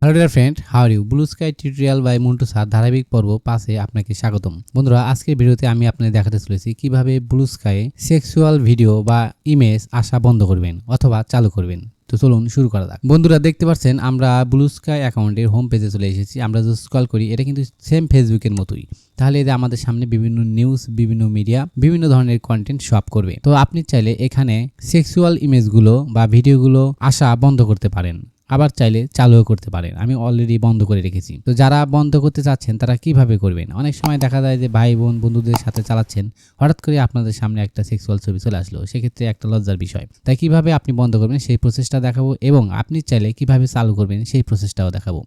Hello dear friend, how are you? Blue sky tutorial by Montu sir ধারাবাহিক পর্ব 5-এ আপনাকে স্বাগতম। বন্ধুরা, আজকের ভিডিওতে আমি আপনাদের দেখাতে চলেছি কিভাবে ব্লু স্কাইয়ে সেক্সুয়াল ভিডিও বা ইমেজ আসা বন্ধ করবেন অথবা চালু করবেন। তো চলুন শুরু করা যাক। বন্ধুরা, দেখতে পাচ্ছেন আমরা ব্লু স্কাই অ্যাকাউন্টের হোম পেজে চলে এসেছি। আমরা যদি স্ক্রল করি, এটা কিন্তু সেম ফেসবুকের মতোই। তাহলে এতে আমাদের সামনে বিভিন্ন নিউজ, বিভিন্ন মিডিয়া, বিভিন্ন ধরনের কন্টেন্ট শপ করবে। তো আপনি চাইলে এখানে সেক্সুয়াল ইমেজগুলো বা ভিডিওগুলো আসা বন্ধ করতে পারেন, আবার চাইলে চালুও করতে পারেন। আমি অলরেডি বন্ধ করে রেখেছি। তো যারা বন্ধ করতে চাচ্ছেন তারা কিভাবে করবেন? অনেক সময় দেখা যায় যে ভাই বোন বন্ধুদের সাথে চালাচ্ছেন, হঠাৎ করে আপনাদের সামনে একটা সেক্সুয়াল ছবি চলে আসলো, সেক্ষেত্রে একটা লজ্জার বিষয়। তাই কিভাবে আপনি বন্ধ করবেন সেই প্রসেসটা দেখাবো, এবং আপনি চাইলে কিভাবে চালু করবেন সেই প্রসেসটাও দেখাবো।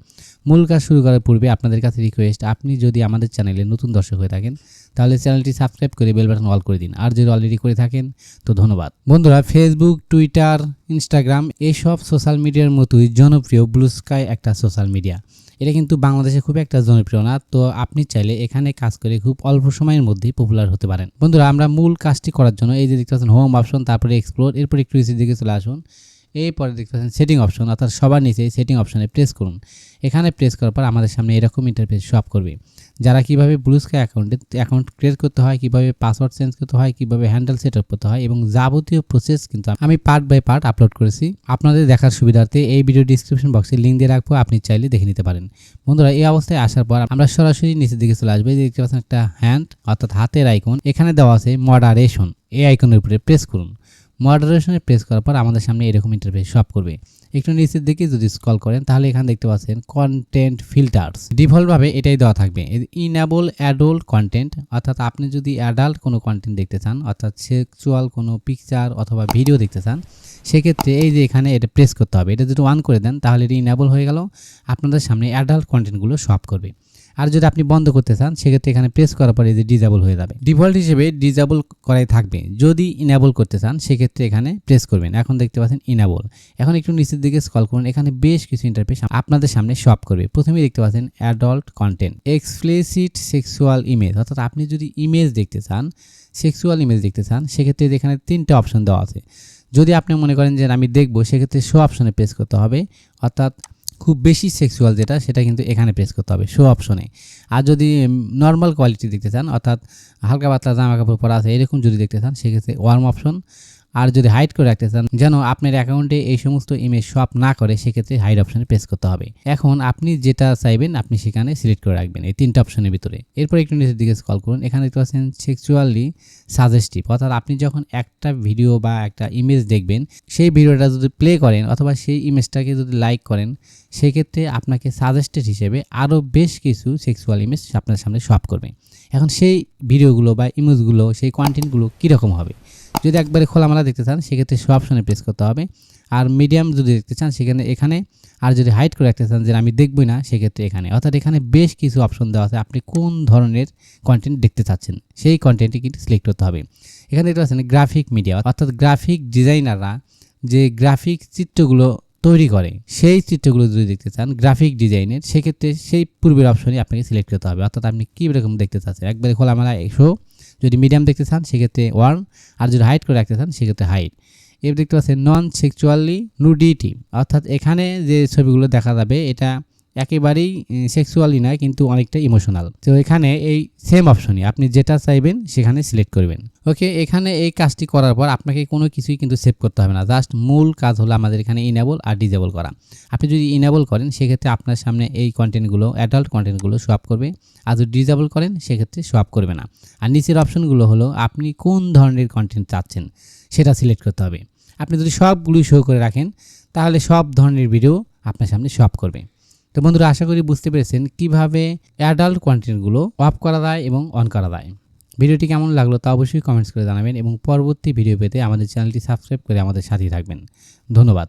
মূল কাজ শুরু করার পূর্বে আপনাদের কাছে রিকোয়েস্ট, আপনি যদি আমাদের চ্যানেলে নতুন দর্শক হয়ে থাকেন তাহলে চ্যানেলটি সাবস্ক্রাইব করে বেল বাটন অল করে দিন, আর যদি অলরেডি করে থাকেন তো ধন্যবাদ। বন্ধুরা, ফেসবুক, টুইটার, ইনস্টাগ্রাম এইসব সোশ্যাল মিডিয়ার মতোই জনপ্রিয় ব্লু স্কাই একটা সোশ্যাল মিডিয়া। এটা কিন্তু বাংলাদেশে খুব একটা জনপ্রিয় না। তো আপনি চাইলে এখানে কাজ করে খুব অল্প সময়ের মধ্যেই পপুলার হতে পারেন। বন্ধুরা, আমরা মূল কাজটি করার জন্য এই যে দেখতে পাচ্ছেন হোম অপশন, তারপরে এক্সপ্লোর, এরপর একটু নিচের দিকে চলে আসুন। এরপরে দেখতে পাচ্ছেন সেটিং অপশন, অর্থাৎ সবার নিচে সেটিং অপশনে প্রেস করুন। এখানে প্রেস করার পর আমাদের সামনে এরকম ইন্টারফেস শো আপ করবে। যারা কিভাবে ব্লু স্কাই অ্যাকাউন্ট ক্রিয়েট করতে হয়, কিভাবে পাসওয়ার্ড চেঞ্জ করতে হয়, কিভাবে হ্যান্ডেল সেট আপ করতে হয় এবং যাবতীয় প্রসেস কিন্তু আমি পার্ট বাই পার্ট আপলোড করেছি। আপনাদের দেখার সুবিধার্থে এই ভিডিও ডিসক্রিপশন বক্সে লিঙ্ক দিয়ে রাখবো, আপনি চাইলে দেখে নিতে পারেন। বন্ধুরা, এই অবস্থায় আসার পর আমরা সরাসরি নিচের দিকে চলে আসবো। দেখতে পাচ্ছেন একটা হ্যান্ড অর্থাৎ হাতের আইকন, এখানে দেওয়া আছে মডারেশন। এই আইকনের উপরে প্রেস করুন। মডারেশনে প্রেস করার পর আমাদের সামনে এরকম ইন্টারফেস শো আপ করবে। একটু নিচের দিকে যদি স্ক্রল করেন তাহলে এখানে দেখতে পাচ্ছেন কন্টেন্ট ফিল্টার্স। ডিফল্টভাবে এটাই দেওয়া থাকবে, ইনেবল অ্যাডাল্ট কন্টেন্ট, অর্থাৎ আপনি যদি অ্যাডাল্ট কোনো কন্টেন্ট দেখতে চান, অর্থাৎ সেক্সুয়াল কোনো পিকচার অথবা ভিডিও দেখতে চান, সেক্ষেত্রে এই যে এখানে এটা প্রেস করতে হবে। এটা যদি অন করে দেন তাহলে এটা ইনেবল হয়ে গেল, আপনাদের সামনে অ্যাডাল্ট কন্টেন্টগুলো শো আপ করবে। আর যদি আপনি বন্ধ করতে চান সেক্ষেত্রে এখানে প্রেস করার পরে যে ডিজেবল হয়ে যাবে। ডিফল্ট হিসেবে ডিজেবল করাই থাকবে। যদি ইনেবল করতে চান সেক্ষেত্রে এখানে প্রেস করবেন। এখন দেখতে পাচ্ছেন ইনেবল। এখন একটু নিচের দিকে স্ক্রল করুন, এখানে বেশ কিছু ইন্টারফেস আপনাদের সামনে শো আপ করবে। প্রথমেই দেখতে পাচ্ছেন adult content, explicit sexual image, অর্থাৎ আপনি যদি ইমেজ দেখতে চান, সেক্সুয়াল ইমেজ দেখতে চান, সেক্ষেত্রে এখানে 3টে অপশন দেওয়া আছে। যদি আপনি মনে করেন যে আমি দেখবো, সেক্ষেত্রে শো অপশনে প্রেস করতে হবে, অর্থাৎ খুব বেশি সেক্সুয়াল যেটা সেটা কিন্তু এখানে প্রেস করতে হবে শো অপশনে। আর যদি নর্মাল কোয়ালিটি দেখতে চান, অর্থাৎ হালকা পাতলা জামা কাপড় পরা আছে এরকম যদি দেখতে চান, সেক্ষেত্রে ওয়ার্ম অপশন। আর যদি হাইড করে রাখতে চান যেন আপনার অ্যাকাউন্টে এই সমস্ত ইমেজ শো আপ না করে, সেক্ষেত্রে হাইড অপশনে প্রেস করতে হবে। এখন আপনি যেটা চাইবেন আপনি সেখানে সিলেক্ট করে রাখবেন এই 3টে অপশনের ভিতরে। এরপর একটু নিচের দিকে স্ক্রল করুন, এখানে দেখতে পাচ্ছেন সেক্সুয়ালি সাজেস্টিভ, অর্থাৎ আপনি যখন একটা ভিডিও বা একটা ইমেজ দেখবেন, সেই ভিডিওটা যদি প্লে করেন অথবা সেই ইমেজটাকে যদি লাইক করেন, সেক্ষেত্রে আপনাকে সাজেস্টেড হিসেবে আরও বেশ কিছু সেক্সুয়াল ইমেজ আপনার সামনে শো আপ করবে। এখন সেই ভিডিওগুলো বা ইমেজগুলো, সেই কন্টেন্টগুলো কীরকম হবে? যদি একবারে খোলামেলা দেখতে চান সেক্ষেত্রে শো অপশনে প্রেস করতে হবে। আর মিডিয়াম যদি দেখতে চান সেখানে এখানে, আর যদি হাইড করে রাখতে চান যে আমি দেখবই না, সেক্ষেত্রে এখানে। অর্থাৎ এখানে বেশ কিছু অপশন দেওয়া আছে, আপনি কোন ধরনের কন্টেন্ট দেখতে চাচ্ছেন সেই কন্টেন্টটি কিন্তু সিলেক্ট করতে হবে। এখানে দেখতে পাচ্ছেন গ্রাফিক মিডিয়া, অর্থাৎ গ্রাফিক ডিজাইনাররা যে গ্রাফিক চিত্রগুলো তৈরি করে, সেই চিত্রগুলো যদি দেখতে চান গ্রাফিক ডিজাইনের, সেক্ষেত্রে সেই পূর্বের অপশনই আপনাকে সিলেক্ট করতে হবে। অর্থাৎ আপনি কী রকম দেখতে চাচ্ছেন, একবারে খোলামেলা শো। যদি মিডিয়াম দেখতে চান সেক্ষেত্রে ওয়ার্ম, আর যদি হাইড করে রাখতে চান সেক্ষেত্রে হাইড। এবার দেখতে পাচ্ছেন নন সেক্সুয়ালি নুডিটি, অর্থাৎ এখানে যে ছবিগুলো দেখা যাবে এটা একেবারেই সেক্সুয়ালি নয়, কিন্তু অনেকটা ইমোশনাল। তো এখানে এই সেম অপশনই আপনি যেটা চাইবেন সেখানে সিলেক্ট করবেন। ওকে, এখানে এই কাজটি করার পর আপনাকে কোনো কিছুই কিন্তু সেভ করতে হবে না। জাস্ট মূল কাজ হলো আমাদের এখানে ইনেবল আর ডিজেবল করা। আপনি যদি ইনেবল করেন সেক্ষেত্রে আপনার সামনে এই কন্টেন্টগুলো, অ্যাডাল্ট কন্টেন্টগুলো শো আপ করবে। আর যদি ডিজেবল করেন সেক্ষেত্রে শো আপ করবে না। আর নিচের অপশনগুলো হলো আপনি কোন ধরনের কন্টেন্ট চাচ্ছেন সেটা সিলেক্ট করতে হবে। আপনি যদি সবগুলোই শো করে রাখেন তাহলে সব ধরনের ভিডিও আপনার সামনে শো আপ করবে। তো বন্ধুরা, আশা করি বুঝতে পেরেছেন কিভাবে অ্যাডাল্ট কন্টেন্টগুলো অফ করা যায় এবং অন করা যায়। ভিডিওটি কেমন লাগলো তা অবশ্যই কমেন্টস করে জানাবেন, এবং পরবর্তী ভিডিও পেতে আমাদের চ্যানেলটি সাবস্ক্রাইব করে আমাদের সাথেই থাকবেন। ধন্যবাদ।